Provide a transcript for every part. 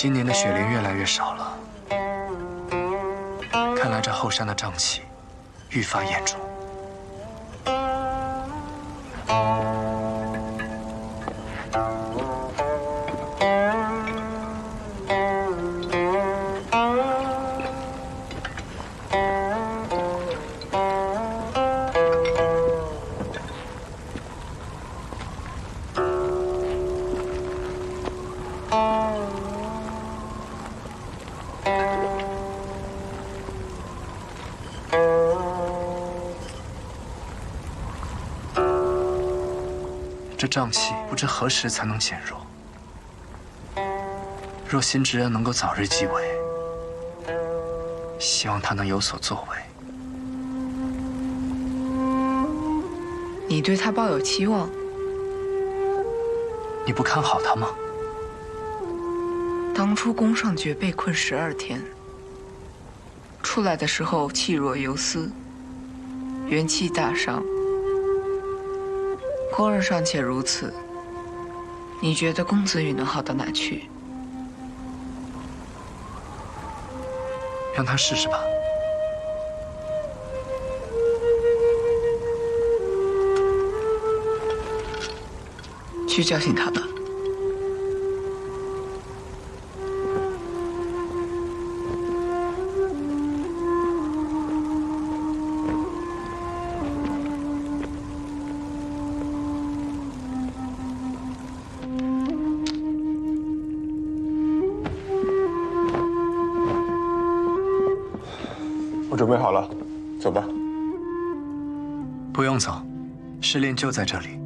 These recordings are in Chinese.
今年的雪莲越来越少了，看来这后山的瘴气愈发严重。这瘴气不知何时才能减弱。若新职恩能够早日继位，希望他能有所作为。你对他抱有期望？你不看好他吗？当初攻上绝被困12天，出来的时候气若游丝，元气大伤。公儿尚且如此，你觉得公子羽能好到哪去？让他试试吧。去叫醒他吧。我准备好了，走吧。不用走，试炼就在这里。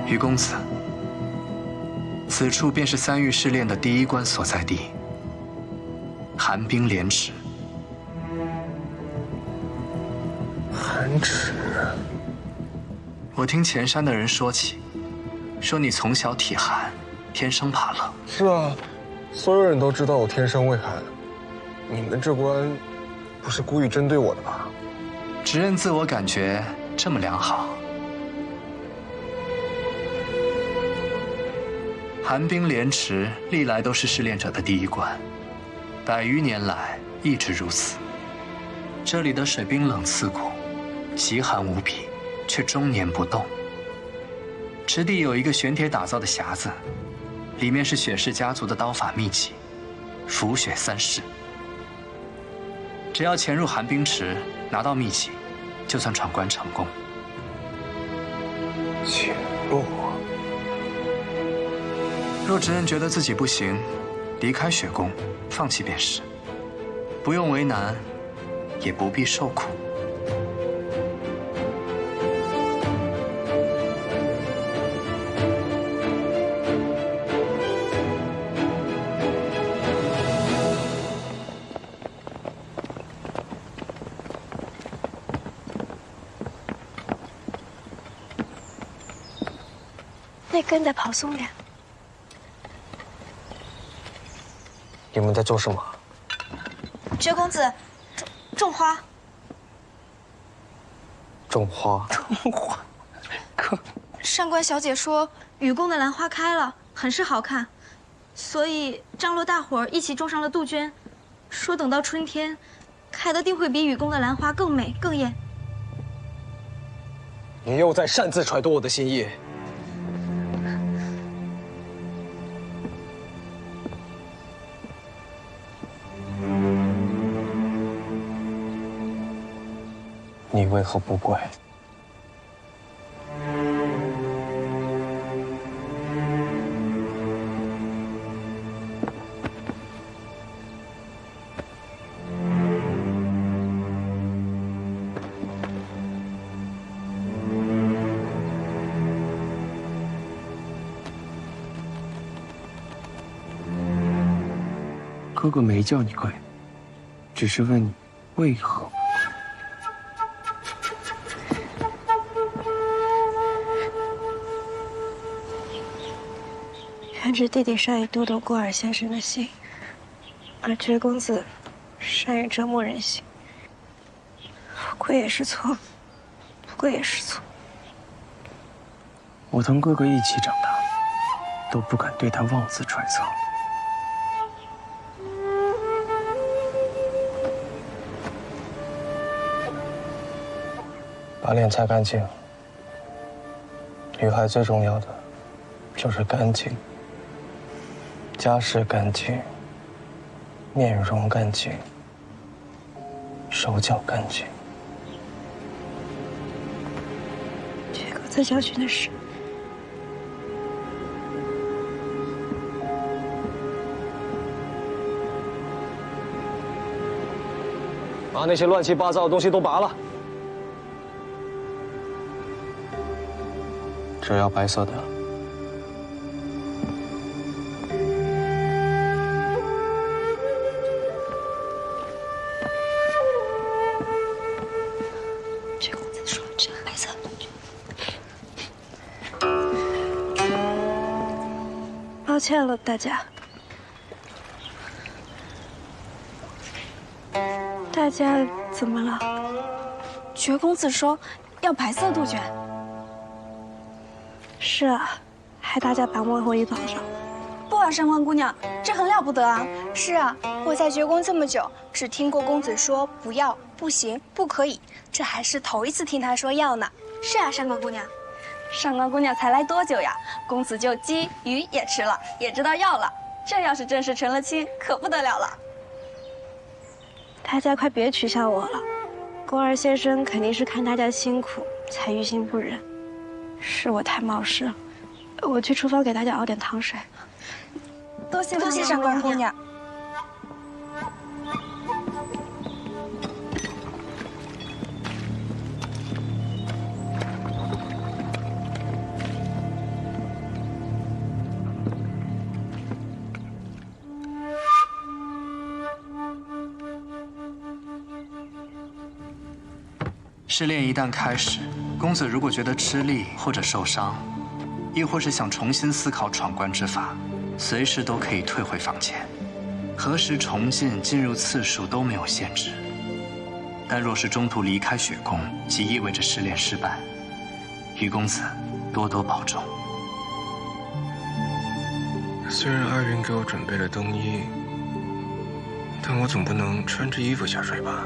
于公子，此处便是3域试炼的第1关所在地——寒冰莲池。寒池，我听前山的人说起，说你从小体寒，天生怕冷。是啊，所有人都知道我天生畏寒。你们这关不是故意针对我的吧？职任自我感觉这么良好。寒冰莲池历来都是试炼者的第1关，100余年来一直如此。这里的水冰冷刺骨，极寒无比，却终年不动。池底有一个玄铁打造的匣子，里面是雪氏家族的刀法秘籍——浮雪3式。只要潜入寒冰池，拿到秘籍，就算闯关成功。潜入。若职任觉得自己不行，离开雪宫，放弃便是，不用为难，也不必受苦。那根得跑松点。你们在做什么？薛公子，种花。种花。种花。上官小姐说，雨宫的兰花开了，很是好看，所以张罗大伙儿一起种上了杜鹃，说等到春天，开的定会比雨宫的兰花更美更艳。你又在擅自揣度我的心意。你为何不跪？哥哥没叫你跪，只是问你为何不跪。原知弟弟善于读懂郭尔先生的心，而觉公子善于折磨人心。跪也是错，不跪也是错。我同哥哥一起长大，都不敢对他妄自揣测。把脸擦干净。女孩最重要的就是干净，家世干净，面容干净，手脚干净。觉公子教训的是。把那些乱七八糟的东西都拔了。 只要白色的。这公子说只要白色的。抱歉了，大家。大家怎么了？觉公子说要白色杜鹃。 是啊，害大家把莫回一绑上。不啊，上官姑娘，这很了不得啊！是啊，我在绝宫这么久，只听过公子说不要、不行、不可以，这还是头一次听他说要呢。是啊，上官姑娘，上官姑娘才来多久呀？公子就鸡鱼也吃了，也知道要了。这要是正式成了亲，可不得了了。大家快别取笑我了，宫二先生肯定是看大家辛苦才于心不忍。 是我太冒失了，我去厨房给大家熬点汤水。多谢上官姑娘。试炼一旦开始，公子如果觉得吃力或者受伤，亦或是想重新思考闯关之法，随时都可以退回房间。何时重进入次数都没有限制。但若是中途离开雪宫，即意味着试炼失败。于公子多多保重。虽然阿云给我准备了冬衣，但我总不能穿着衣服下水吧？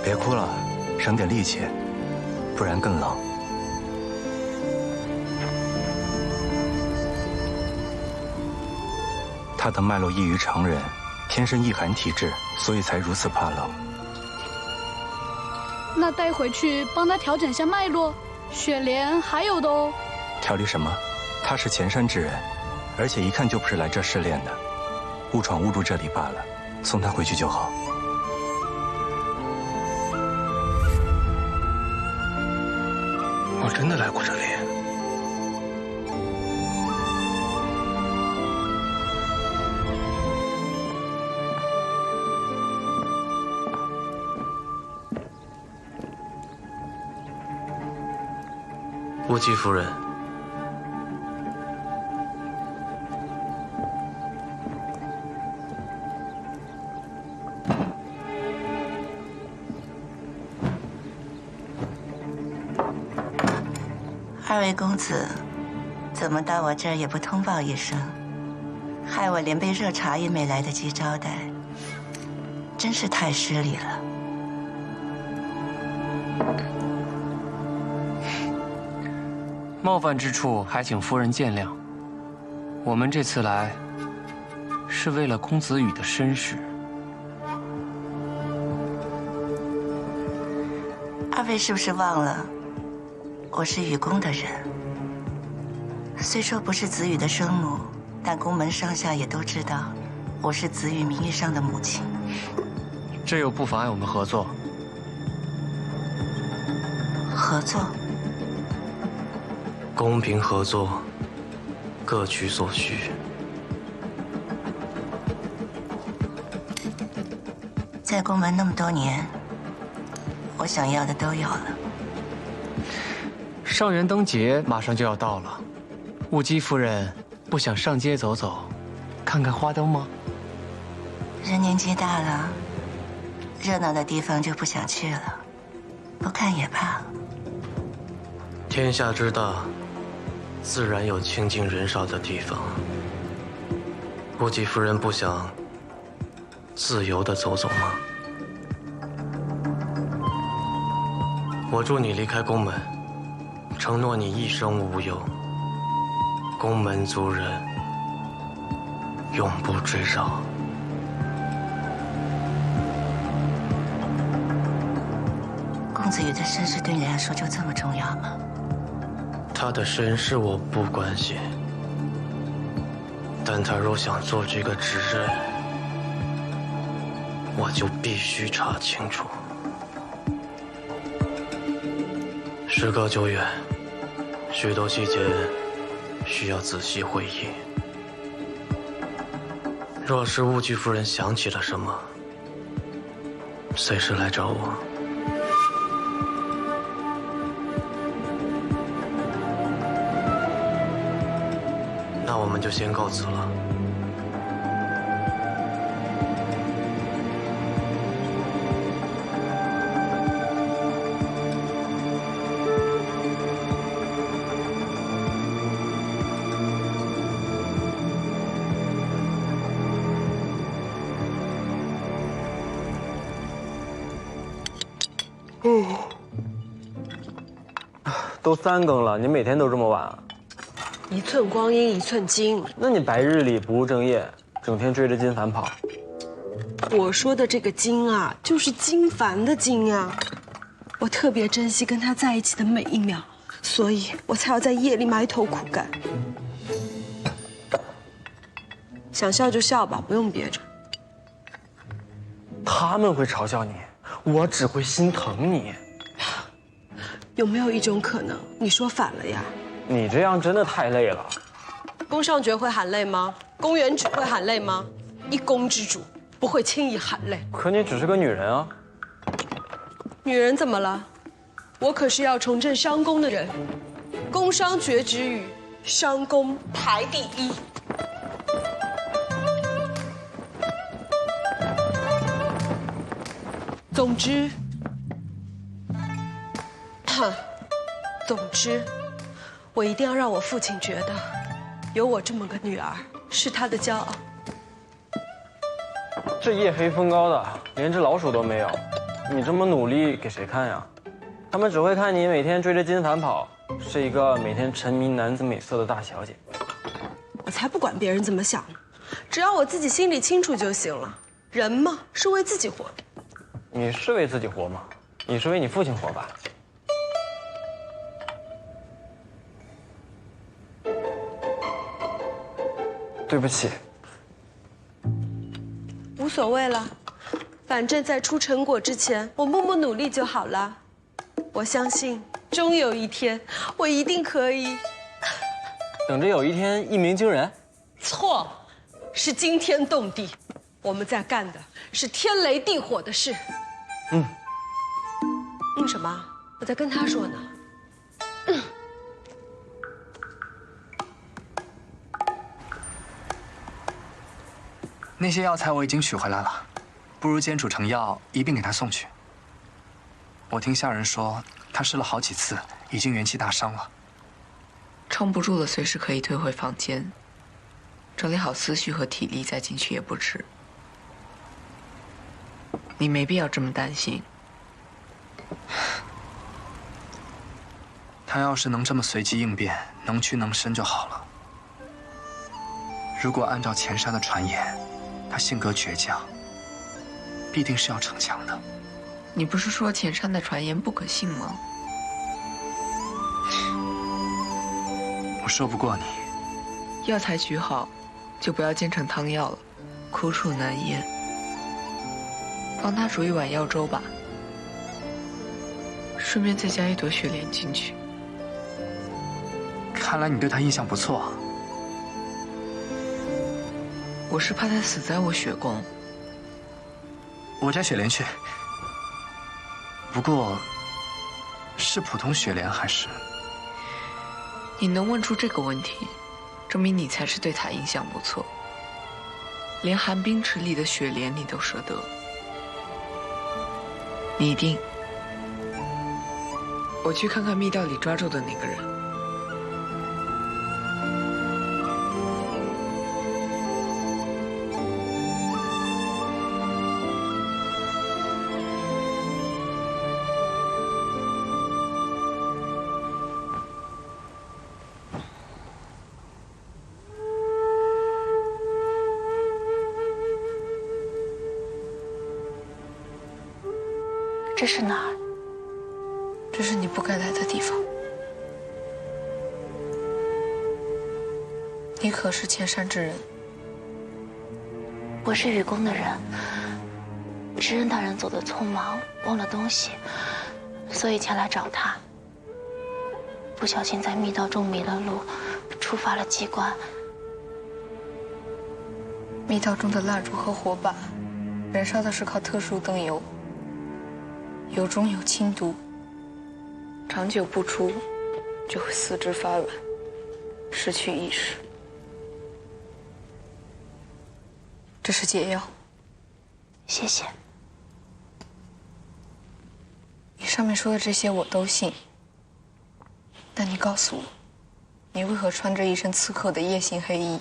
别哭了，省点力气，不然更冷。他的脉络异于常人，天生易寒体质，所以才如此怕冷。那带回去帮他调整下脉络，雪莲还有的哦。调理什么？他是前山之人，而且一看就不是来这试炼的，误闯误入这里罢了，送他回去就好。 我真的来过这里。乌姬夫人，二位公子，怎么到我这儿也不通报一声，害我连杯热茶也没来得及招待，真是太失礼了。冒犯之处还请夫人见谅。我们这次来，是为了公子羽的身世。二位是不是忘了，我是羽宫的人？虽说不是子羽的生母，但宫门上下也都知道，我是子羽名义上的母亲。这又不妨碍我们合作。合作？公平合作，各取所需。在宫门那么多年，我想要的都有了。上元灯节马上就要到了，雾姬夫人不想上街走走，看看花灯吗？人年纪大了，热闹的地方就不想去了，不看也罢。天下之大，自然有清静人少的地方。雾姬夫人不想自由地走走吗？我助你离开宫门，承诺你一生无忧，宫门族人永不追扰。公子羽的身世对你来说就这么重要吗？他的身世我不关心，但他若想做这个职任，我就必须查清楚。时隔久远，许多细节需要仔细回忆。若是雾姬夫人想起了什么，随时来找我。那我们就先告辞了。都3更了，你每天都这么晚啊？一寸光阴一寸金。那你白日里不务正业，整天追着金凡跑。我说的这个金啊，就是金凡的金啊。我特别珍惜跟他在一起的每一秒，所以我才要在夜里埋头苦干。想笑就笑吧，不用憋着。他们会嘲笑你，我只会心疼你。有没有一种可能，你说反了呀？你这样真的太累了。宫上爵会喊累吗？宫原只会喊累吗？一宫之主不会轻易喊累。可你只是个女人啊。女人怎么了？我可是要重振商宫的人。宫商角徵羽，商宫排第1。总之，我一定要让我父亲觉得，有我这么个女儿是他的骄傲。这夜黑风高的，连只老鼠都没有，你这么努力给谁看呀？他们只会看你每天追着金凡跑，是一个每天沉迷男子美色的大小姐。我才不管别人怎么想，只要我自己心里清楚就行了。人嘛，是为自己活的。你是为自己活吗？你是为你父亲活吧？对不起。无所谓了，反正在出成果之前，我默默努力就好了。我相信，终有一天，我一定可以。等着有一天一鸣惊人？错，是惊天动地。我们在干的是天雷地火的事。什么？我在跟他说呢。那些药材我已经取回来了，不如煎煮成药一并给他送去。我听下人说，他试了好几次，已经元气大伤了。撑不住了，随时可以退回房间，整理好思绪和体力再进去也不迟。你没必要这么担心。他要是能这么随机应变，能屈能伸就好了。如果按照钱山的传言，他性格倔强，必定是要逞强的。你不是说钱山的传言不可信吗？我说不过你。药材取好，就不要煎成汤药了，苦楚难言。帮他煮一碗药粥吧，顺便再加一朵雪莲进去。看来你对他印象不错。我是怕他死在我雪宫。我摘雪莲去。不过，是普通雪莲还是？你能问出这个问题，证明你才是对他印象不错。连寒冰池里的雪莲你都舍得。你定。我去看看密道里抓住的那个人。这是哪儿？这是你不该来的地方。你可是钱山之人？我是雨宫的人。知恩大人走得匆忙，忘了东西，所以前来找他。不小心在密道中迷了路，触发了机关。密道中的蜡烛和火把，燃烧的是靠特殊灯油。油中有氰毒，长久不出，就会四肢发软，失去意识。这是解药，谢谢。你上面说的这些我都信，但你告诉我，你为何穿着一身刺客的夜行黑衣？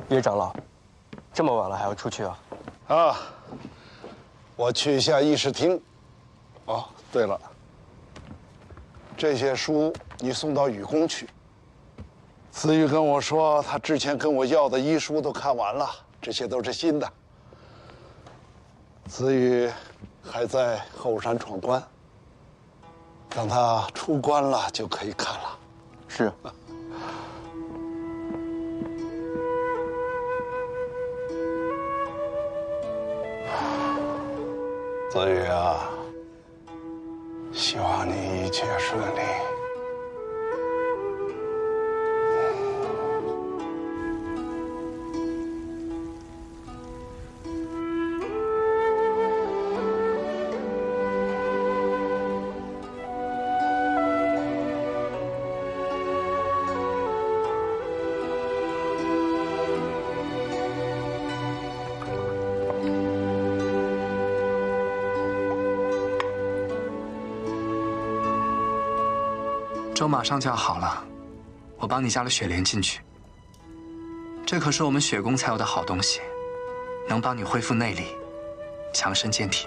叶长老，这么晚了还要出去啊？啊，我去一下议事厅。哦，对了，这些书你送到雨宫去。子玉跟我说，他之前跟我要的医书都看完了，这些都是新的。子玉还在后山闯关，等他出关了就可以看了。是。子玉啊，希望你一切顺利。粥马上就要好了，我帮你加了雪莲进去。这可是我们雪宫才有的好东西，能帮你恢复内力，强身健体。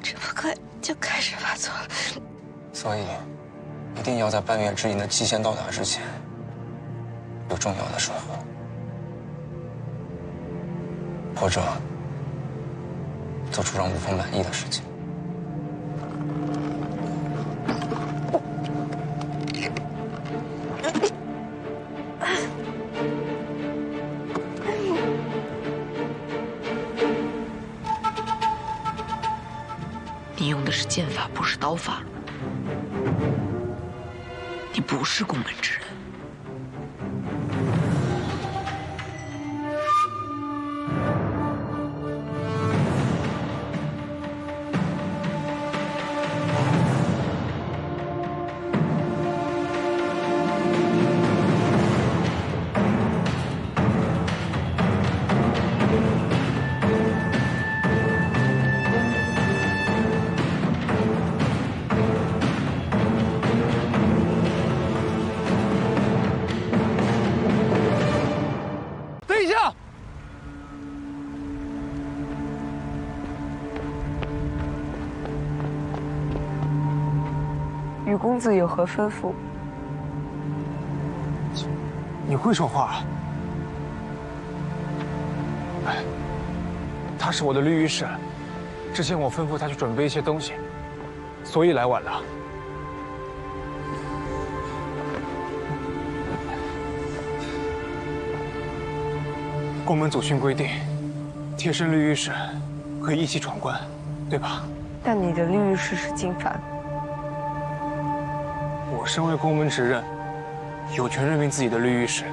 这不快就开始发作了？所以，一定要在半月之影的期限到达之前，有重要的说话，或者做出让吴峰满意的事情。你用的是剑法，不是刀法。你不是宫本之人。雨公子有何吩咐？你会说话？哎，他是我的绿衣使，之前我吩咐他去准备一些东西，所以来晚了。宫门祖训规定，贴身绿衣使可以一起闯关，对吧？但你的绿衣使是金凡。我身为宫门执刃，有权任命自己的绿衣使。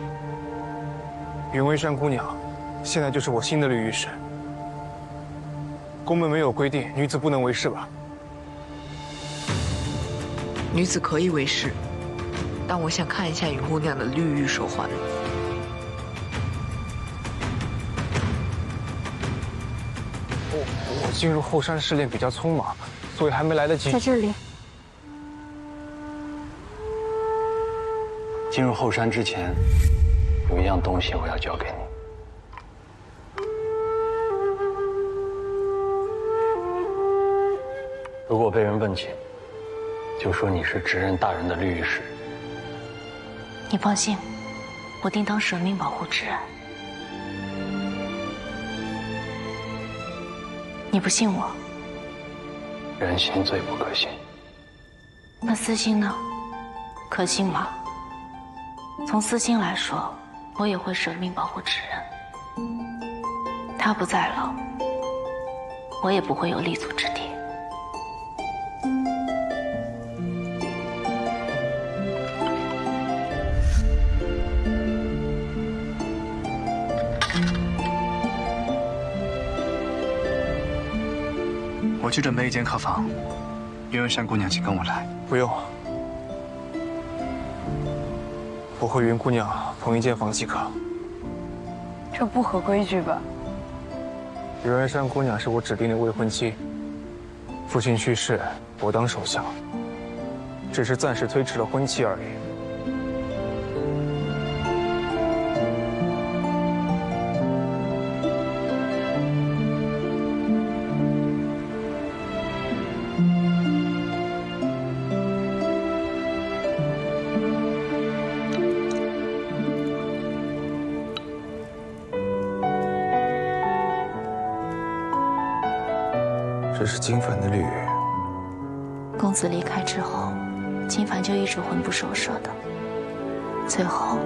云微山姑娘，现在就是我新的绿衣使。宫门没有规定女子不能为侍吧？女子可以为侍，但我想看一下云姑娘的绿玉手环。我进入后山试炼比较匆忙，所以还没来得及。在这里。进入后山之前，有一样东西我要交给你。如果被人问起，就说你是执刃大人的绿衣使。你放心，我定当舍命保护执刃。你不信我？人心最不可信。那私心呢？可信吗？从私心来说，我也会舍命保护执刃。他不在了，我也不会有立足之地。我去准备一间客房，云微山姑娘，请跟我来。不用。我和云姑娘同一间房即可。这不合规矩吧？云微山姑娘是我指定的未婚妻，父亲去世，我当首相，只是暂时推迟了婚期而已。这是金凡的绿玉。公子离开之后，金凡就一直魂不守舍的。最后，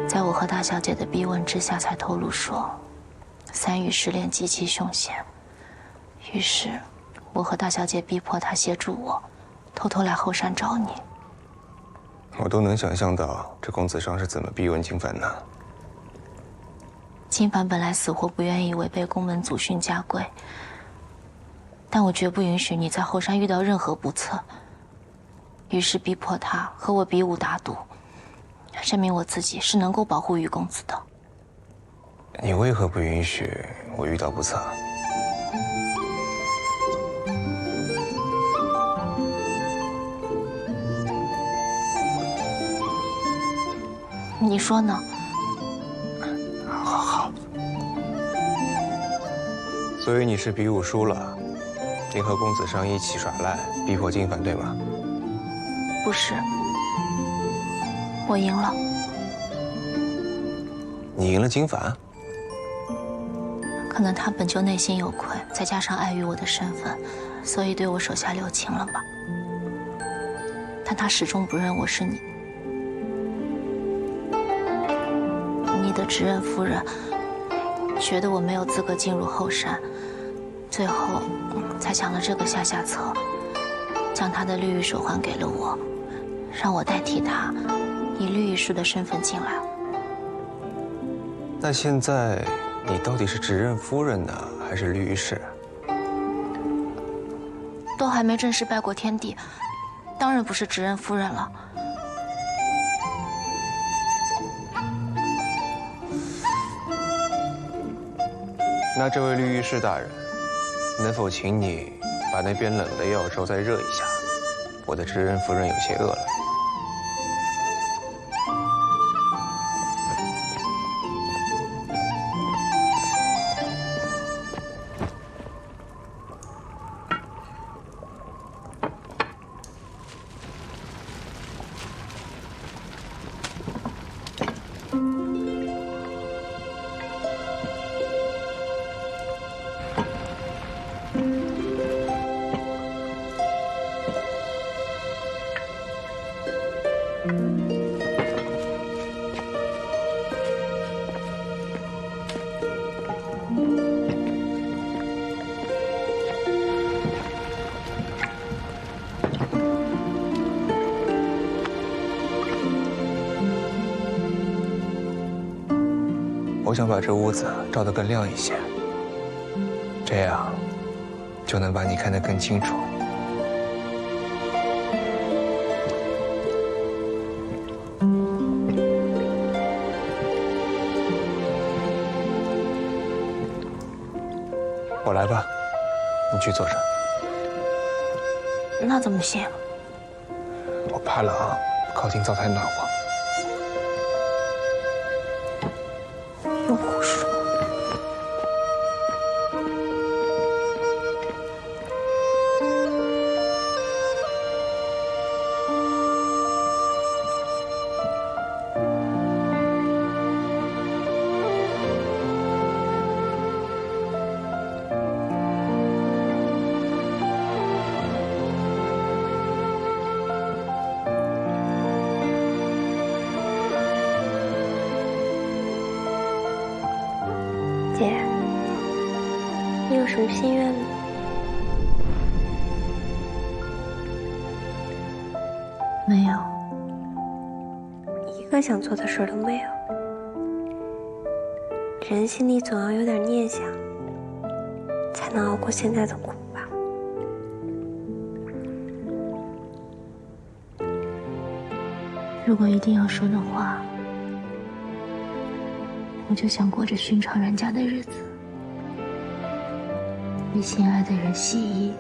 在我和大小姐的逼问之下，才透露说三羽失恋极其凶险。于是，我和大小姐逼迫他协助我，偷偷来后山找你。我都能想象到这公子上是怎么逼问金凡的。金凡本来死活不愿意违背宫门祖训家规。但我绝不允许你在后山遇到任何不测，于是逼迫他和我比武打赌，证明我自己是能够保护雨公子的。你为何不允许我遇到不测？你说呢？好。所以你是比武输了，你和公子商一起耍赖，逼迫金凡，对吗？不是，我赢了。你赢了金凡？可能他本就内心有愧，再加上碍于我的身份，所以对我手下留情了吧。但他始终不认我是你。你的执刃夫人觉得我没有资格进入后山，最后才想了这个下策，将他的绿玉手环给了我，让我代替他以绿玉师的身份进来。那现在你到底是执刃夫人呢，还是绿玉氏？都还没正式拜过天地，当然不是执刃夫人了。那这位绿玉氏大人，能否请你把那边冷的药粥再热一下？我的执刃夫人有些饿了。我想把这屋子照得更亮一些，这样就能把你看得更清楚。我来吧，你去坐着。那怎么行？我怕冷，靠近灶台暖和。又胡说。姐，你有什么心愿吗？没有，一个想做的事都没有。人心里总要有点念想，才能熬过现在的苦吧。如果一定要说的话，我就想过着寻常人家的日子，为心爱的人洗衣、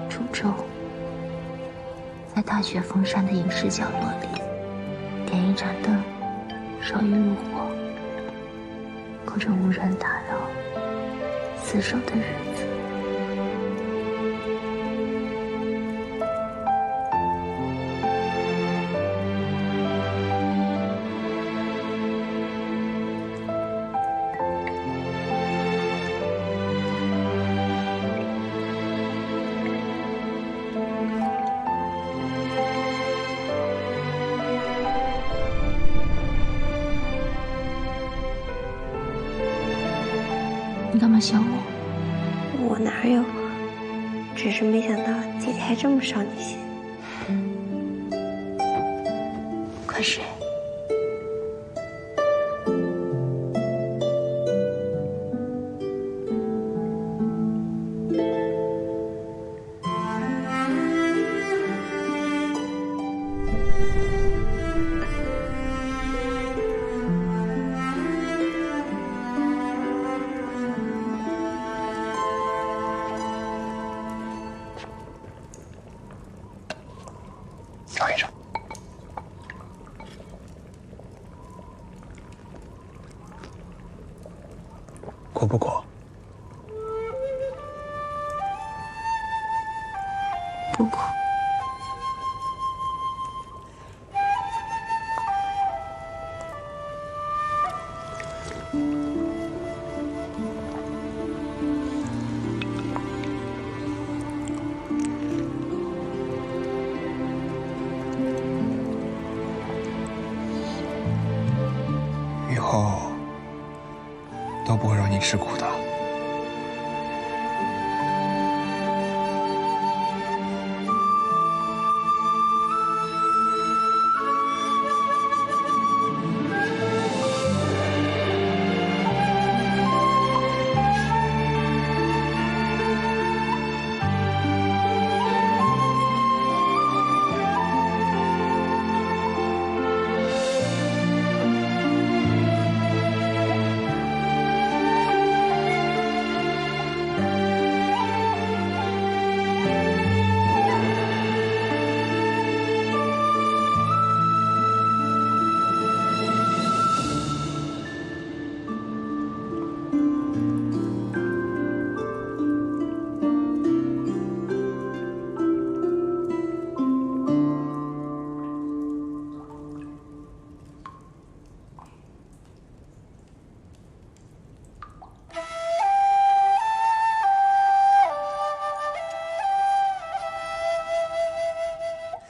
煮粥，在大雪封山的隐士角落里，点一盏灯，烧一炉火，过着无人打扰、厮守的日子。你干嘛想我？我哪有啊？只是没想到姐姐还这么伤你心。快睡。让一让。过不过？不会让你吃苦的。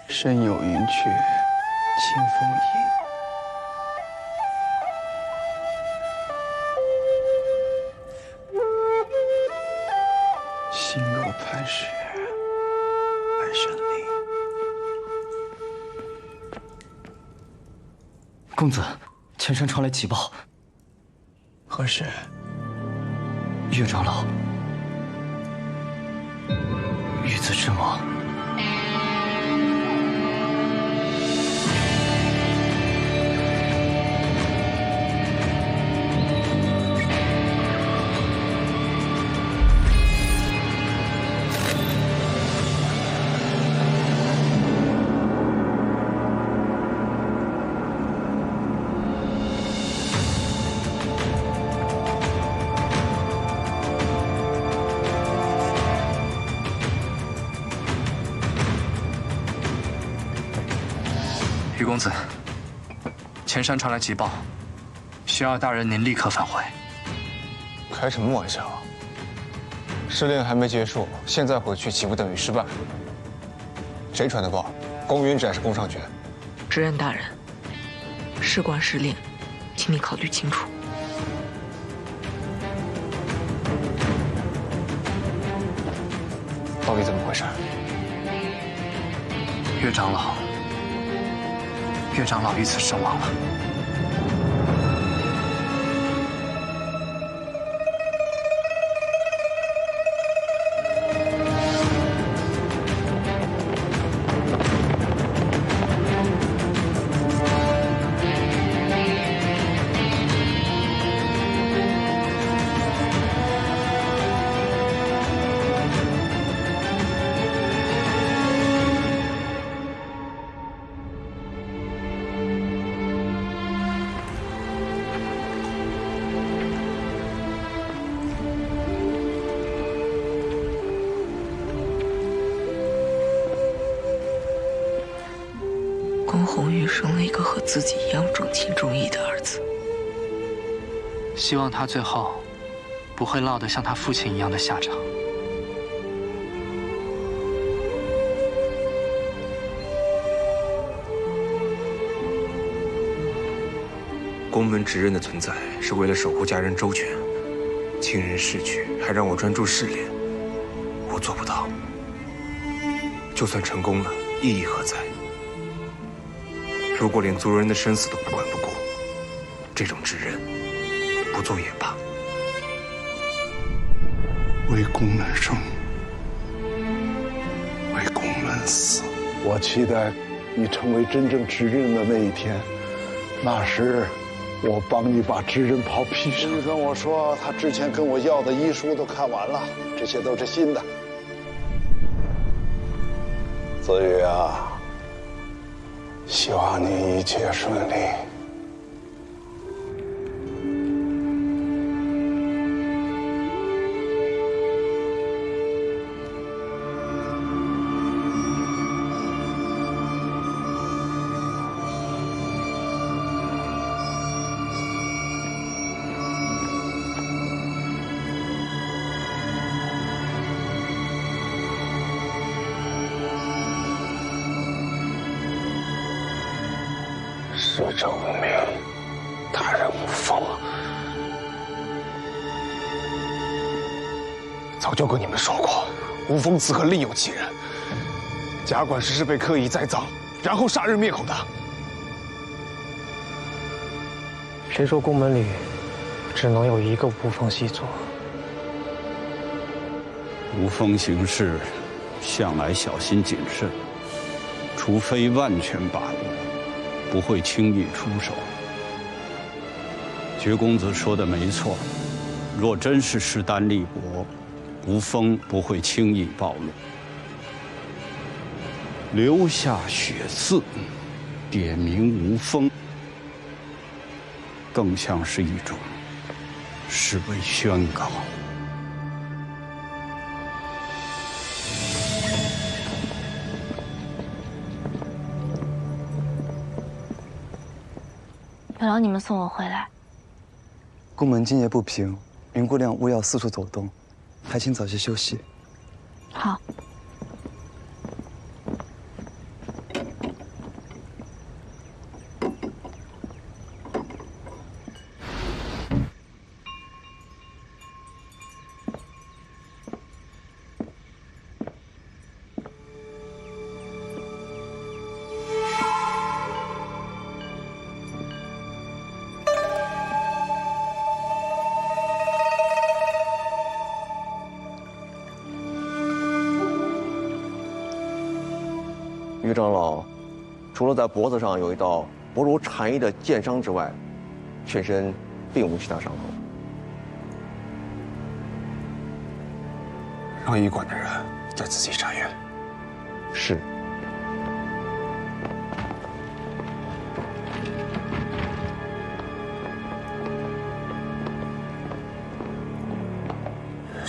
身有云雀，清风吟。心若磐石，安神灵。公子，前山传来急报。何事？岳长老遇刺身亡。于公子，前山传来急报，需要大人您立刻返回。开什么玩笑？试炼还没结束，现在回去岂不等于失败？谁传的报？宫云指还是宫尚权？知人大人，事关试炼，请你考虑清楚。到底怎么回事？岳长老遇刺身亡了。宫红玉生了一个和自己一样重情重义的儿子，希望他最后不会落得像他父亲一样的下场。宫门执刃的存在是为了守护家人周全，亲人逝去还让我专注试炼，我做不到。就算成功了，意义何在？如果连族人的生死都不管不顾，这种执刃不做也罢。为宫门生，为宫门死。我期待你成为真正执刃的那一天，那时我帮你把执刃袍披上。你跟我说，他之前跟我要的医书都看完了，这些都是新的。子羽啊，希望你一切顺利。逝者无名，他人无风。早就跟你们说过，吴峰此刻另有其人。贾管事是被刻意栽赃，然后杀人灭口的。谁说宫门里只能有一个吴峰细作？吴峰行事向来小心谨慎，除非万全把握，不会轻易出手。绝公子说的没错，若真是势单力薄，吴峰不会轻易暴露。留下血字，点名吴峰，更像是一种示威宣告。有劳你们送我回来。宫门今夜不平，云姑娘勿要四处走动，还请早些休息。好。于长老，除了在脖子上有一道薄如蝉翼的剑伤之外，全身并无其他伤口。让医馆的人再仔细查阅。是。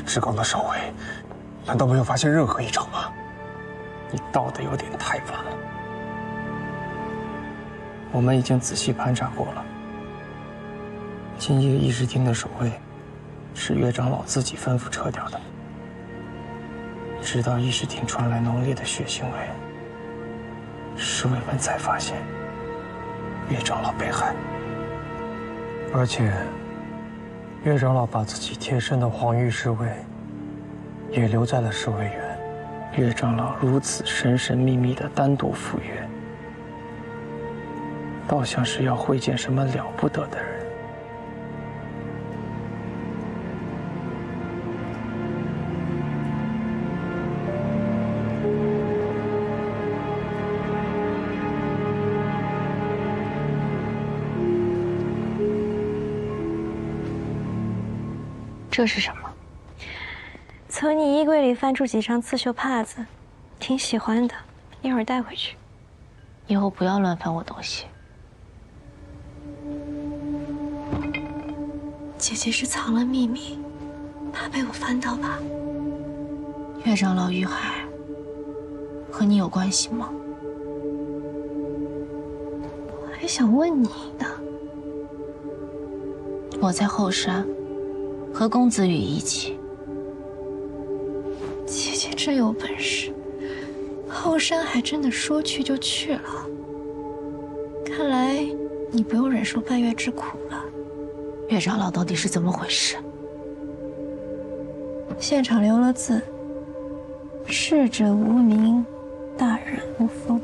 至高的守卫，难道没有发现任何异常吗？你到的有点太晚了。我们已经仔细盘查过了。今夜议事厅的守卫是岳长老自己吩咐撤掉的。直到议事厅传来浓烈的血腥味，侍卫们才发现岳长老被害。而且，岳长老把自己贴身的黄玉侍卫也留在了侍卫园。岳长老如此神神秘秘地单独赴约，倒像是要会见什么了不得的人。这是什么？从你衣柜里翻出几张刺绣帕子，挺喜欢的，一会儿带回去。以后不要乱翻我东西。姐姐是藏了秘密，怕被我翻到吧？岳长老遇害，和你有关系吗？我还想问你呢。我在后山和公子羽一起。姐姐真有本事，后山还真的说去就去了。看来你不用忍受半月之苦了。岳长老到底是怎么回事？现场留了字：逝者无名，大人无风。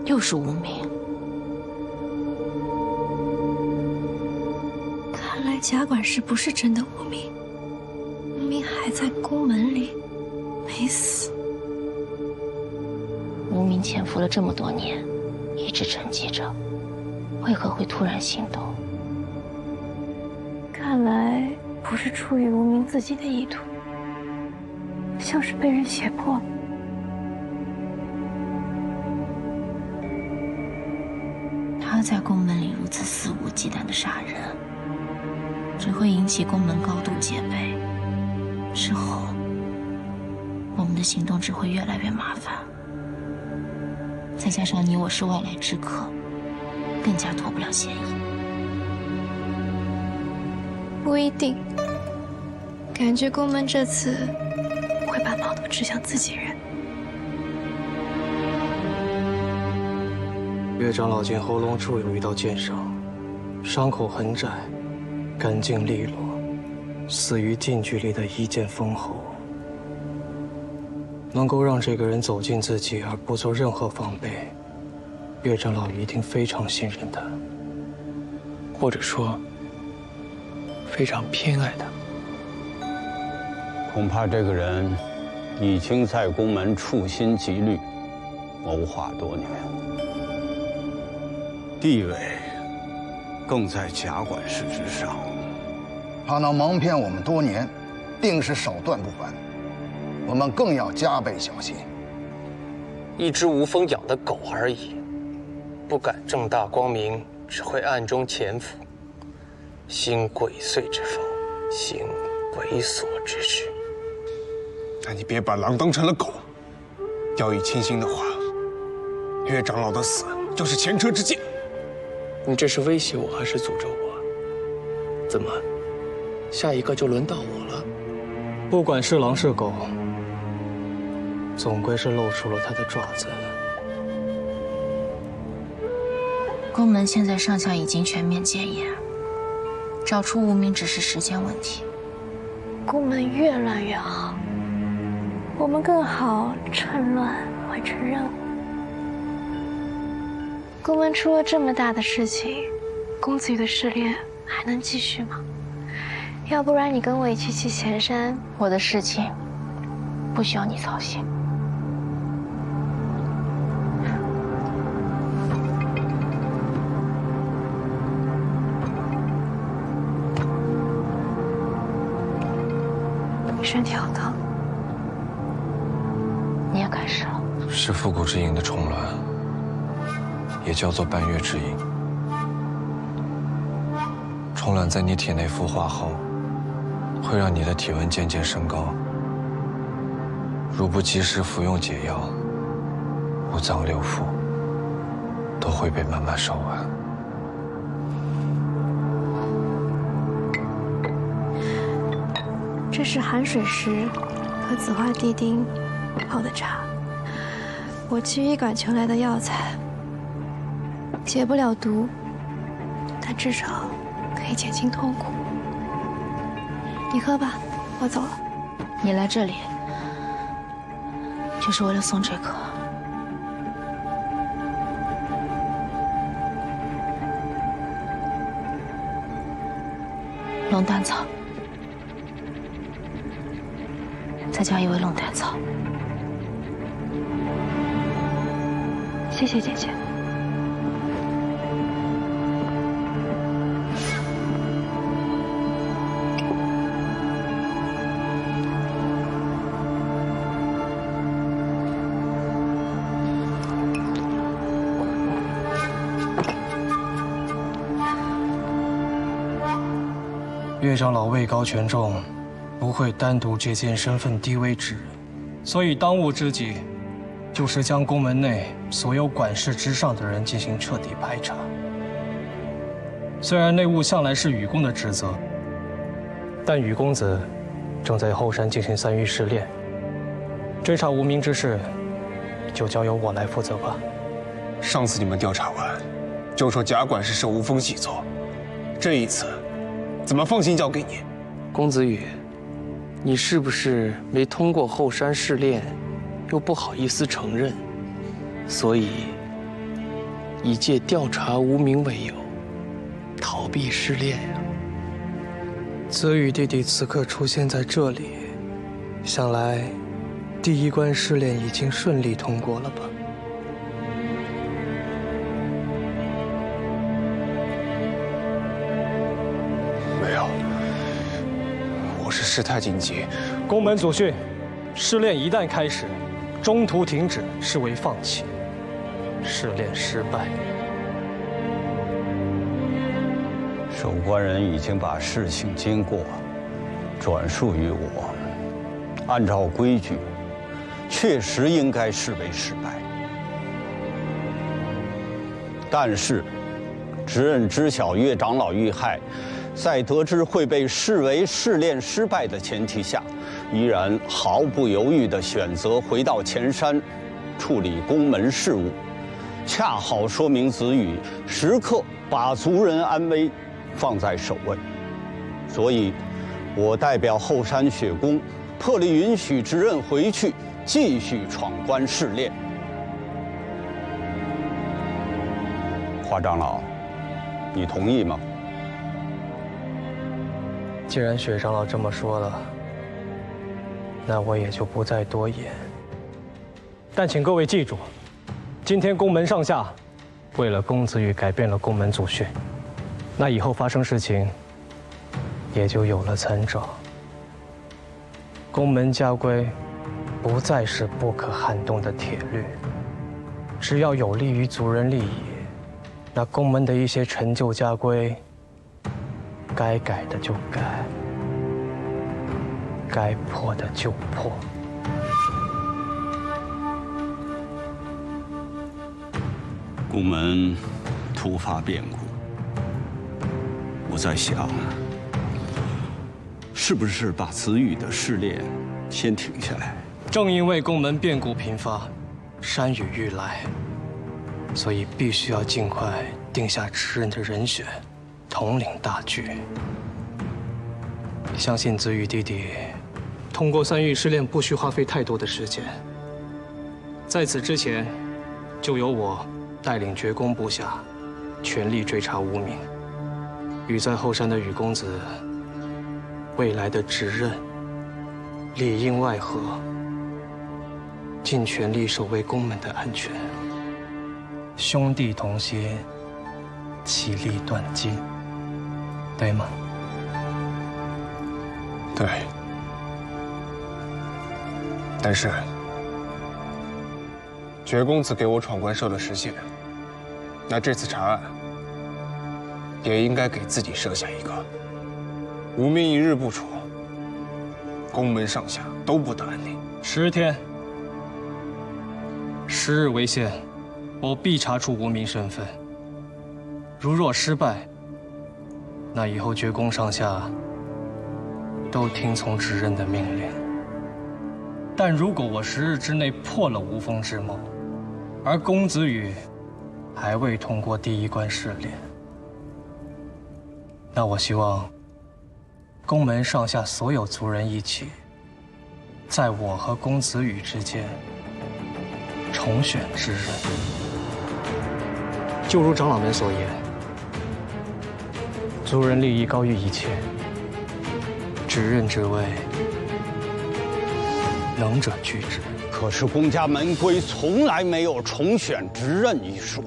又是无名。看来贾管事不是真的无名。无名还在宫门里，没死。无名潜伏了这么多年，一直沉寂着，为何会突然行动？看来不是出于无名自己的意图，像是被人胁迫。他在宫门里如此肆无忌惮的杀人，只会引起宫门高度戒备。之后，我们的行动只会越来越麻烦。再加上你我是外来之客，更加脱不了嫌疑。不一定，感觉宫门这次会把矛头指向自己人。岳长老见喉咙处有一道剑伤，伤口很窄，干净利落，死于近距离的一剑封喉，能够让这个人走近自己而不做任何防备，岳长老一定非常信任他，或者说非常偏爱他。恐怕这个人已经在宫门处心积虑，谋划多年，地位更在贾管事之上。他能蒙骗我们多年，定是手段不凡，我们更要加倍小心。一只无风养的狗而已，不敢正大光明，只会暗中潜伏，兴鬼祟之风，行猥琐之事。那你别把狼当成了狗。要以清心的话，岳长老的死就是前车之鉴。你这是威胁我还是诅咒我？怎么，下一个就轮到我了？不管是狼是狗，总归是露出了他的爪子。宫门现在上下已经全面检验，找出无名只是时间问题。宫门越乱越好，我们更好趁乱完成任务。宫门出了这么大的事情，公子羽的试炼还能继续吗？要不然你跟我一起去前山，我的事情不需要你操心。你身体好疼，你也开始了。是复古之影的重峦，也叫做半月之影。重峦在你体内孵化后，会让你的体温渐渐升高。如不及时服用解药，五脏六腑都会被慢慢烧完。这是寒水石和紫花地丁泡的茶，我基于感求来的药材，解不了毒，但至少可以减轻痛苦。你喝吧，我走了。你来这里就是为了送这个。龙胆草，再加一味龙胆草。谢谢姐姐。岳长老位高权重，不会单独接见身份低微之人，所以当务之急就是将宫门内所有管事之上的人进行彻底排查。虽然内务向来是禹公的职责，但禹公子正在后山进行3域试炼，追查无名之事就交由我来负责吧。上次你们调查完，就说贾管事是无风细作，这一次怎么放心交给你？公子羽，你是不是没通过后山试炼，又不好意思承认，所以以借调查无名为由，逃避试炼呀？子羽弟弟此刻出现在这里，想来第一关试炼已经顺利通过了吧？没有，我是事态紧急。宫门祖训，试炼一旦开始，中途停止视为放弃，试炼失败。守关人已经把事情经过转述于我，按照规矩，确实应该视为失败。但是，执刃知晓岳长老遇害，在得知会被视为试炼失败的前提下，依然毫不犹豫地选择回到前山，处理宫门事务，恰好说明子羽时刻把族人安危放在首位。所以，我代表后山雪宫，破例允许执刃回去，继续闯关试炼。华长老，你同意吗？既然雪长老这么说了，那我也就不再多言。但请各位记住，今天宫门上下为了公子羽改变了宫门祖训，那以后发生事情也就有了参照。宫门家规不再是不可撼动的铁律，只要有利于族人利益，那宫门的一些陈旧家规，该改的就改，该破的就破。宫门突发变故，我在想，是不是把子羽的试炼先停下来？正因为宫门变故频发，山雨欲来，所以必须要尽快定下执刃的人选，统领大局。相信子羽弟弟通过3域试炼不需花费太多的时间。在此之前，就由我带领绝宫部下，全力追查无名。羽在后山的羽公子，未来的执刃，里应外合，尽全力守卫宫门的安全。兄弟同心，其利断金，对吗？对。但是，绝公子给我闯关设了时限，那这次查案也应该给自己设下一个：无名一日不除，宫门上下都不得安宁。10天，10日为限，我必查出无名身份。如若失败，那以后绝宫上下都听从执刃的命令。但如果我10日之内破了无风之谋，而公子羽还未通过第1关试炼，那我希望宫门上下所有族人一起，在我和公子羽之间重选执刃。就如长老们所言，族人利益高于一切，执刃之位，能者居之。可是公家门规从来没有重选执刃一说。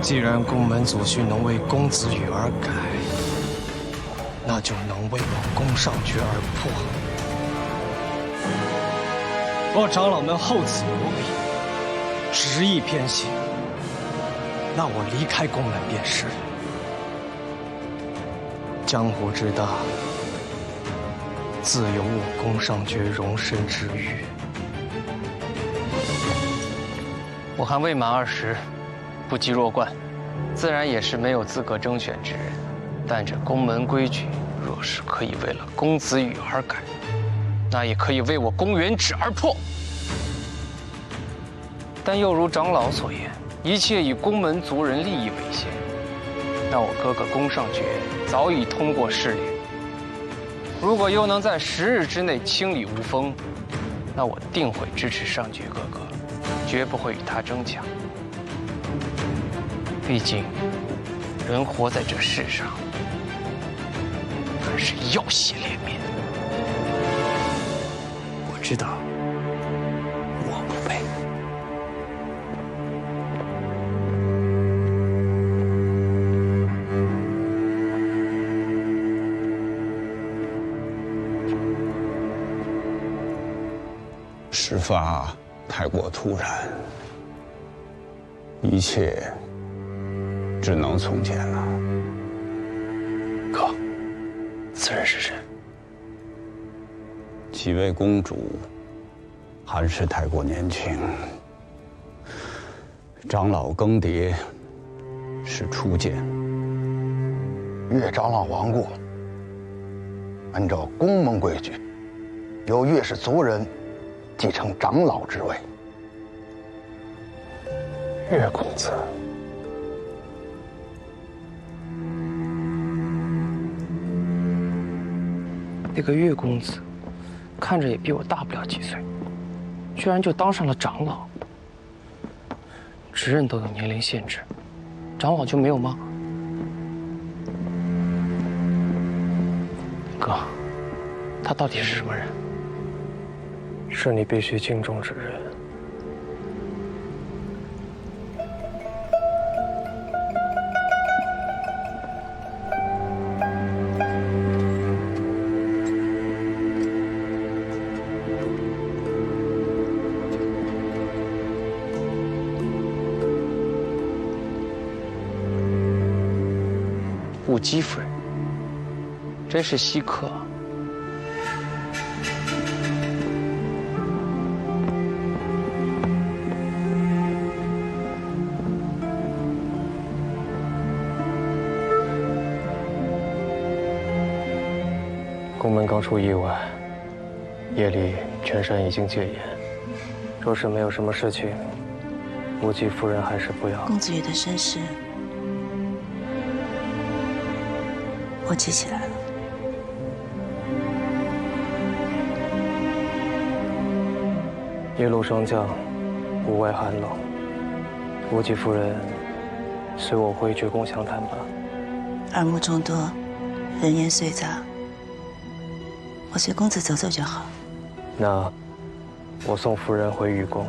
既然宫门祖训能为公子羽而改，那就能为我宫上决而破。若长老们厚此薄彼，执意偏心，那我离开宫门便是。江湖之大，自有我宫上决容身之欲。我还未满20，不及弱冠，自然也是没有资格征选之人。但这宫门规矩，若是可以为了公子羽而改，那也可以为我宫元旨而破。但又如长老所言，一切以宫门族人利益为先。那我哥哥宫上决早已通过试炼，如果又能在10日之内清理无风，那我定会支持上决哥哥，绝不会与他争抢。毕竟，人活在这世上，本是要血连绵。我知道，我不配。事发太过突然，一切只能从简了。哥，此人是谁？几位公主还是太过年轻，长老更迭是初见。岳长老亡故，按照宫门规矩，由岳氏族人继承长老之位。岳公子，那个岳公子，看着也比我大不了几岁，居然就当上了长老。执刃都有年龄限制，长老就没有吗？哥，他到底是什么人？是你必须敬重之人。武姬夫人，真是稀客啊！宫门刚出意外，夜里全山已经戒严。若是没有什么事情，武姬夫人还是不要。公子羽的身世，我记起来了。夜路霜降，屋外寒冷。武姬夫人，随我回绝宫详谈吧。耳目众多，人言碎杂，我随公子走走就好。那我送夫人回雨宫。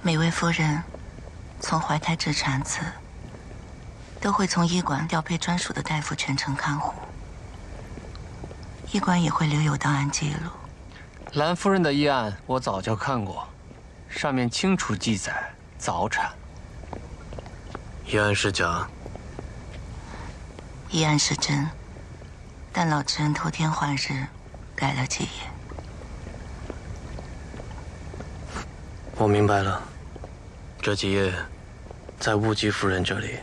每位夫人从怀胎至产子，都会从医馆调配专属的大夫全程看护。医馆也会留有档案记录。兰夫人的医案我早就看过，上面清楚记载早产。医案是假？医案是真，但老执人偷天换日，改了几页。我明白了，这几页在武姬夫人这里。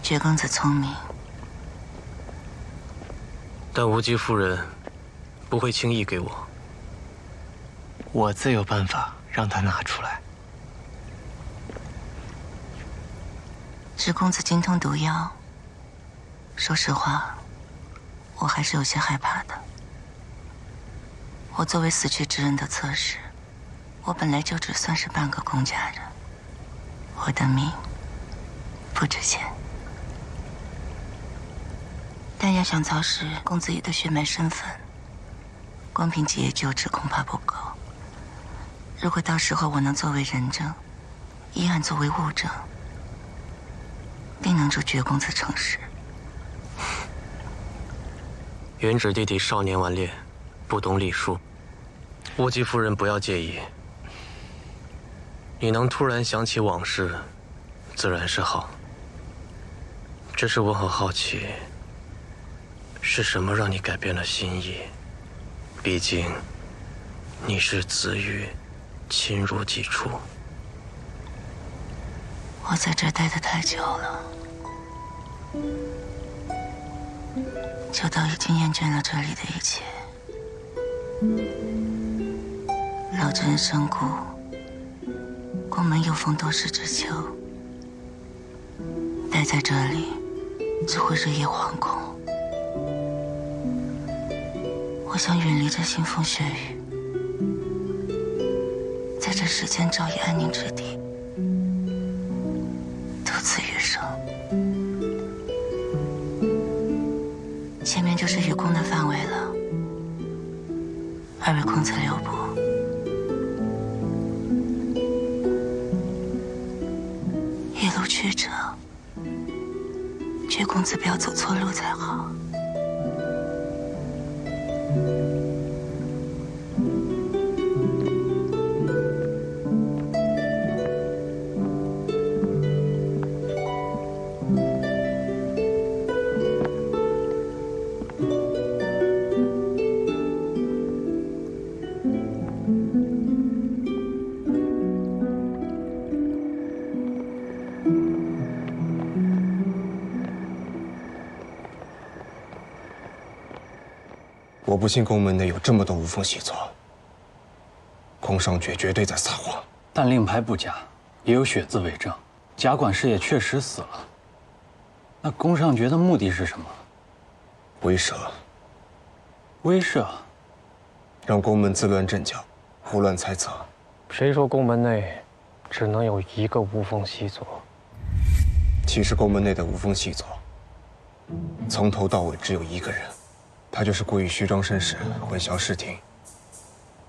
绝公子聪明，但武姬夫人不会轻易给我。我自有办法让他拿出来。执公子精通毒药，说实话，我还是有些害怕的。我作为死去之人的侧室，我本来就只算是半个公家人，我的命不值钱。但要想操实公子羽的血脉身份，光凭几页旧纸恐怕不够。如果到时候我能作为人证，医案作为物证，定能助绝公子成事。原指弟弟少年顽劣，不懂礼数。武姬夫人不要介意。你能突然想起往事，自然是好。只是我很好奇，是什么让你改变了心意？毕竟，你是子羽，亲如己出。我在这儿待得太久了，久到已经厌倦了这里的一切。老执人身故，宫门又逢多事之秋，待在这里只会日夜惶恐。我想远离这腥风血雨，在这世间找一安宁之地，独自余生。前面就是雨宫的范围了，二位公子留步。夜路曲折，绝公子不要走错路才好。我不信宫门内有这么多无风习作，宫尚爵绝对在撒谎。但令牌不假，也有血字为证，贾管事也确实死了。那宫上爵的目的是什么？威慑。威慑，让宫门自乱阵脚，胡乱猜测。谁说宫门内只能有一个无风细作？其实宫门内的无风细作，从头到尾只有一个人，他就是故意虚张声势，混淆视听，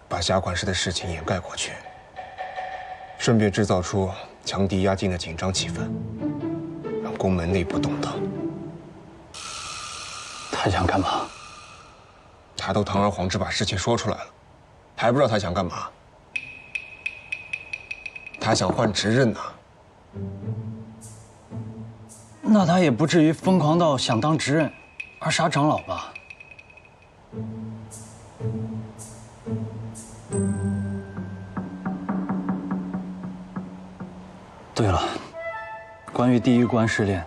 把贾管事的事情掩盖过去，顺便制造出强敌压境的紧张气氛，让宫门内部动荡。他想干嘛？他都堂而皇之把事情说出来了，还不知道他想干嘛？他想换执任呢。那他也不至于疯狂到想当执任而杀长老吧？对了，关于第一关试炼，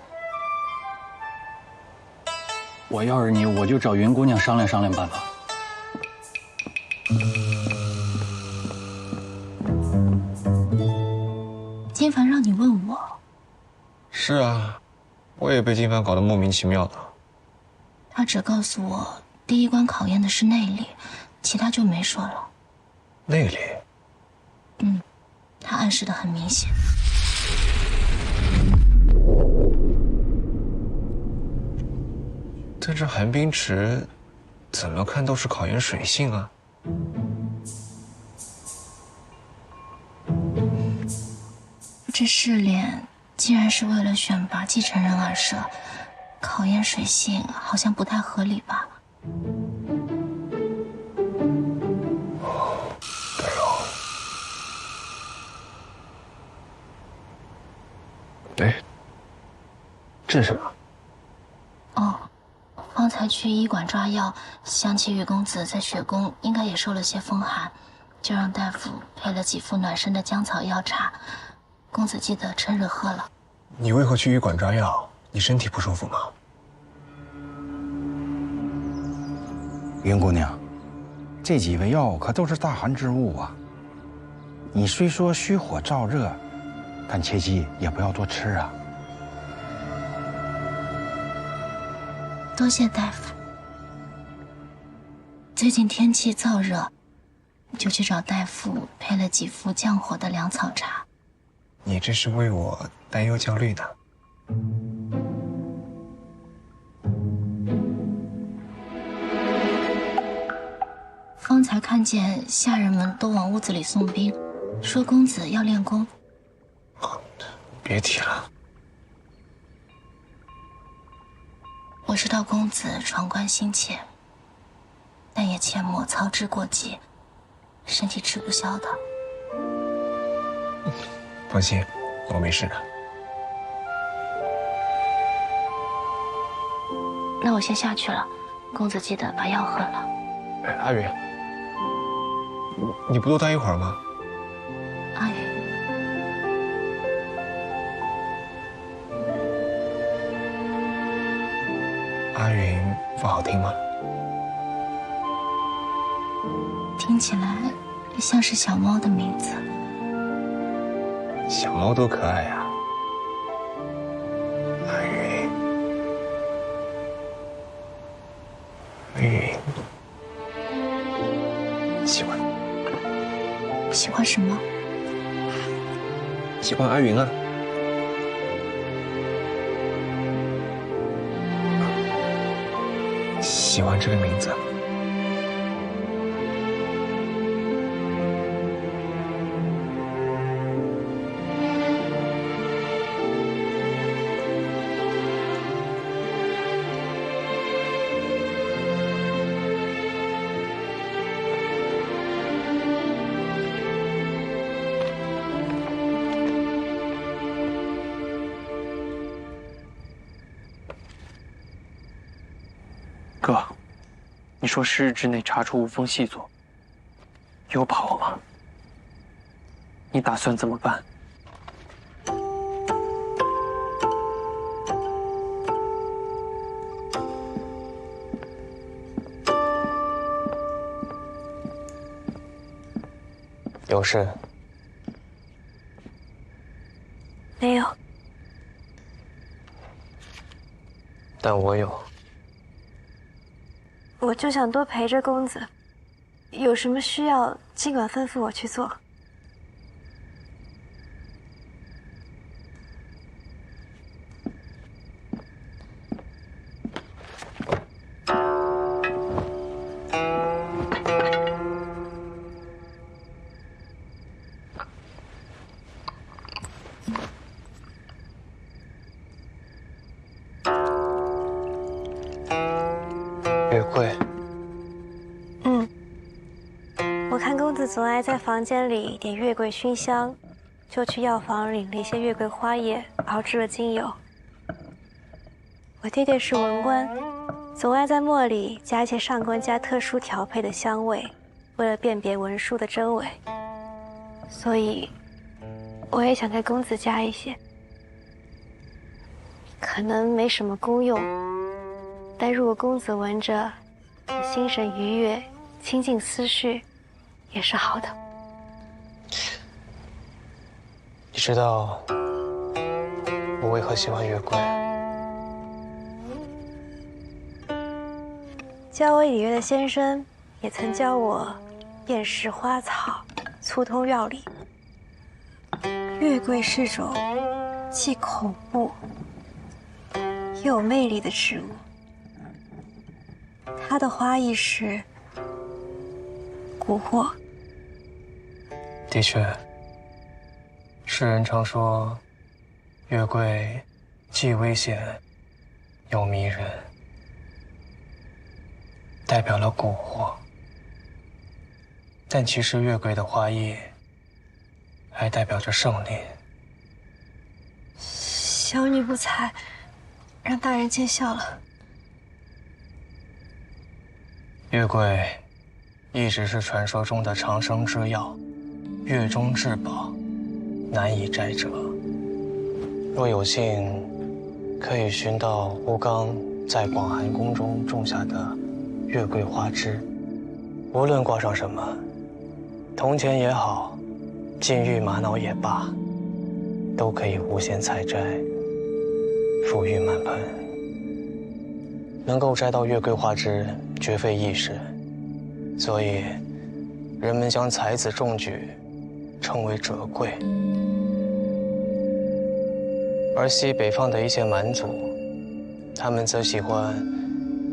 我要是你，我就找云姑娘商量商量办法。金凡让你问我。是啊，我也被金凡搞得莫名其妙的。他只告诉我第一关考验的是内力，其他就没说了。内力？他暗示的很明显。但这寒冰池，怎么看都是考验水性啊。这试炼既然是为了选拔继承人而设，考验水性好像不太合理吧？对哦。哎，这是什么？哦，方才去医馆抓药，想起雨公子在雪宫应该也受了些风寒，就让大夫配了几副暖身的姜草药茶。公子记得趁热喝了。你为何去医馆抓药？你身体不舒服吗？云姑娘，这几味药可都是大寒之物啊。你虽说虚火燥热，但切记也不要多吃啊。多谢大夫。最近天气燥热，就去找大夫配了几副降火的凉草茶。你这是为我担忧焦虑呢。方才看见下人们都往屋子里送兵，说公子要练功。别提了。我知道公子闯关心切，但也切莫操之过急，身体吃不消的。放心，我没事的。那我先下去了，公子记得把药喝了。哎，阿云，你不多待一会儿吗？阿云，阿云不好听吗？听起来像是小猫的名字。小猫多可爱呀！阿云，云，喜欢。喜欢什么？喜欢阿云啊。喜欢这个名字。哥，你说10日之内查出无风细作，有把握吗？你打算怎么办？有事，没有。但我有。我就想多陪着公子，有什么需要尽管吩咐我去做。月桂。我看公子总爱在房间里点月桂熏香，就去药房领了一些月桂花叶，熬制了精油。我爹爹是文官，总爱在末里加一些上官家特殊调配的香味，为了辨别文书的真伪。所以，我也想给公子加一些。可能没什么功用，但如果公子闻着，心神愉悦，清净思绪，也是好的。你知道我为何喜欢月桂？教我礼乐的先生也曾教我辨识花草，粗通药理。月桂是种既恐怖又有魅力的植物，它的花意是蛊惑。的确，世人常说，月桂既危险又迷人，代表了蛊惑。但其实月桂的花叶还代表着胜利。小女不才，让大人见笑了。月桂一直是传说中的长生之药，月中至宝，难以摘折。若有幸，可以寻到吴刚在广寒宫中种下的月桂花枝，无论挂上什么，铜钱也好，金玉玛瑙也罢，都可以无限采摘，馥郁满盆。能够摘到月桂花枝，绝非易事，所以人们将才子中举称为折桂。而西北方的一些蛮族，他们则喜欢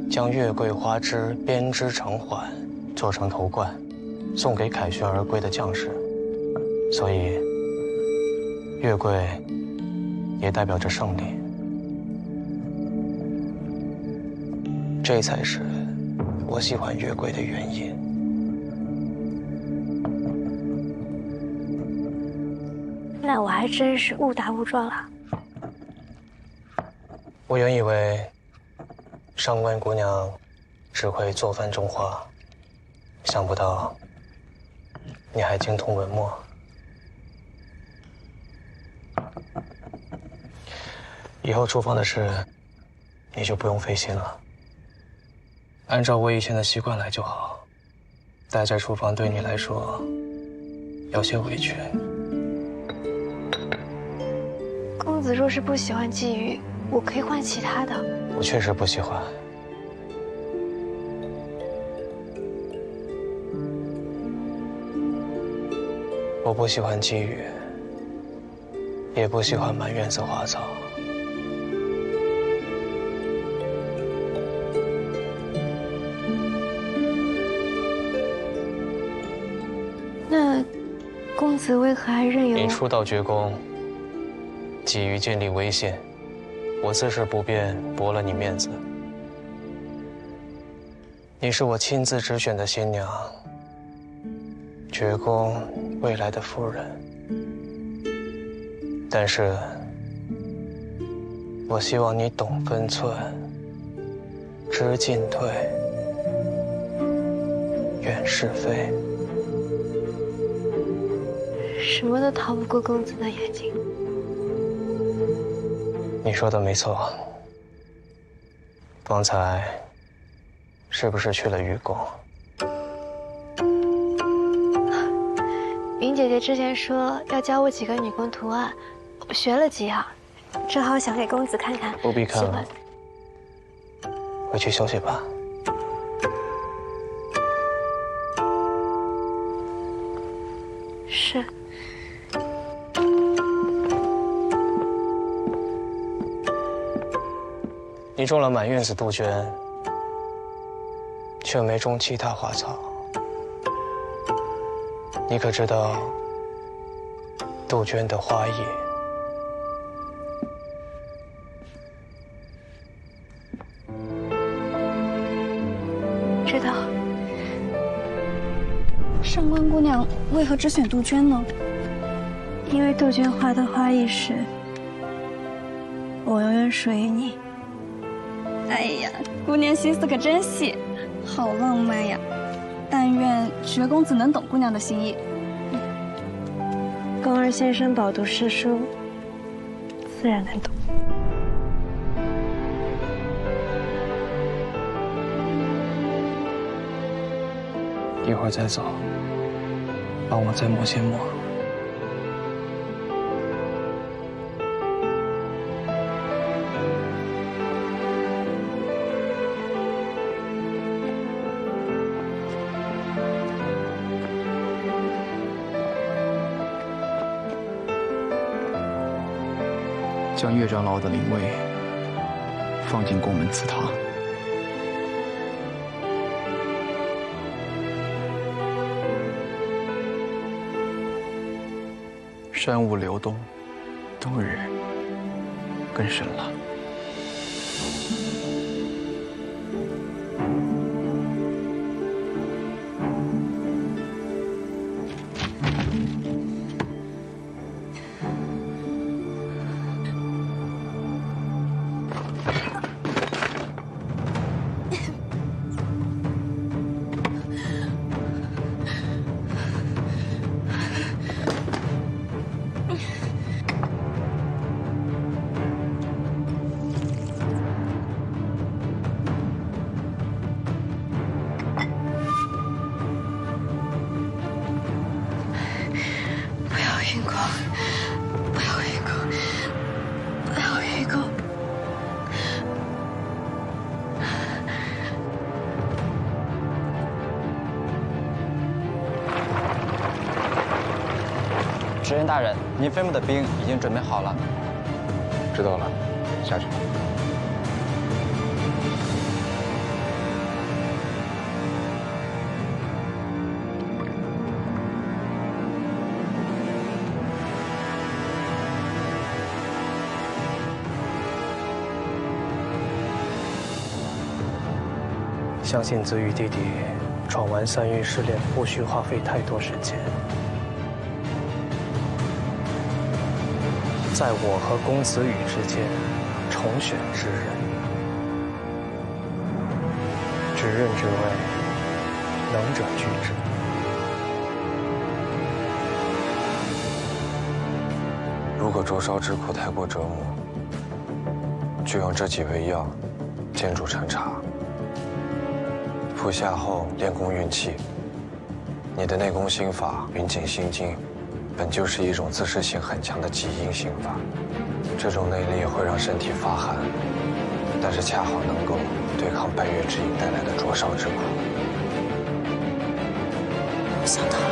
将月桂花枝编织成环，做成头冠，送给凯旋而归的将士。所以，月桂也代表着胜利。这才是我喜欢月桂的原因。那我还真是误打误撞了。我原以为上官姑娘只会做饭种花，想不到你还精通文墨。以后厨房的事你就不用费心了，按照我以前的习惯来就好。待在厨房对你来说有些委屈。公子若是不喜欢鲫鱼，我可以换其他的。我确实不喜欢。我不喜欢鲫鱼，也不喜欢满院子花草。那公子为何还任由您初到绝宫，急于建立威信，我自是不便驳了你面子。你是我亲自指选的新娘，绝宫未来的夫人。但是，我希望你懂分寸，知进退，远是非。什么都逃不过公子的眼睛。你说的没错。方才是不是去了愚公？云姐姐之前说要教我几个女工图案，学了几样，正好想给公子看看。不必看了，回去休息吧。是。你种了满院子杜鹃，却没种其他花草。你可知道杜鹃的花叶？知道。上官姑娘为何只选杜鹃呢？因为杜鹃花的花艺时，我永远属于你。哎呀，姑娘心思可真细，好浪漫呀！但愿学公子能懂姑娘的心意。宫二先生饱读诗书，自然能懂。一会儿再走，帮我再抹些墨。将岳长老的灵位放进宫门祠堂。山雾流动，冬日更深了。执人大人，您飞木的兵已经准备好了。知道了，下去。相信子羽弟弟闯完3域试炼不需花费太多时间。在我和公子羽之间重选之人，执刃之位，能者居之。如果灼烧之苦太过折磨，就用这几味药煎煮成茶，服下后练功运气。你的内功心法云锦心经，本就是一种自噬性很强的极阴心法，这种内力会让身体发寒，但是恰好能够对抗半月之影带来的灼烧之苦。想到了。